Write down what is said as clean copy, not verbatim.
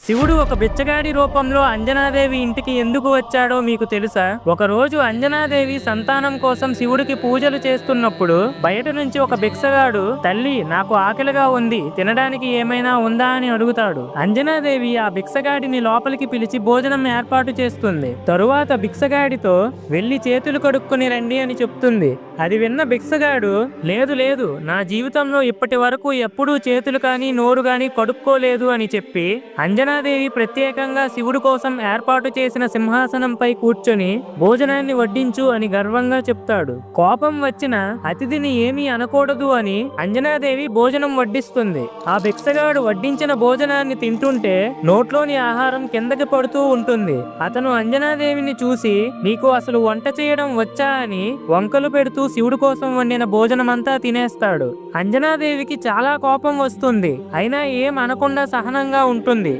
శివుడు ఒక బిచ్చగాడి రూపంలో అంజనాదేవి ఇంటికి ఎందుకు వచ్చాడో మీకు తెలుసా? ఒకరోజు అంజనాదేవి సంతానం కోసం శివుడికి పూజలు చేస్తున్నప్పుడు బయట నుంచి ఒక భిక్షగాడు, తల్లి నాకు ఆకలిగా ఉంది, తినడానికి ఏమైనా ఉందా అని అడుగుతాడు. అంజనాదేవి ఆ భిక్షగాడిని లోపలికి పిలిచి భోజనం ఏర్పాటు చేస్తుంది. తరువాత భిక్షగాడితో వెళ్లి చేతులు కడుక్కొని రండి అని చెప్తుంది. అది విన్న భిక్షగాడు, లేదు లేదు, నా జీవితంలో ఇప్పటి వరకు ఎప్పుడూ చేతులు కానీ నోరు కానీ కడుక్కోలేదు అని చెప్పి అంజనాదేవి ప్రత్యేకంగా శివుడు కోసం ఏర్పాటు చేసిన సింహాసనంపై కూర్చొని భోజనాన్ని వడ్డించు అని గర్వంగా చెప్తాడు. కోపం వచ్చిన అతిథిని ఏమీ అనకూడదు అని అంజనాదేవి భోజనం వడ్డిస్తుంది. ఆ భిక్షగాడు వడ్డించిన భోజనాన్ని తింటుంటే నోట్లోని ఆహారం కిందకి పడుతూ ఉంటుంది. అతను అంజనాదేవిని చూసి నీకు అసలు వంట చేయడం వచ్చా అని వంకలు పెడుతూ శివుడు కోసం వండిన భోజనమంతా తినేస్తాడు. అంజనాదేవికి చాలా కోపం వస్తుంది. అయినా ఏం అనకుండా సహనంగా ఉంటుంది.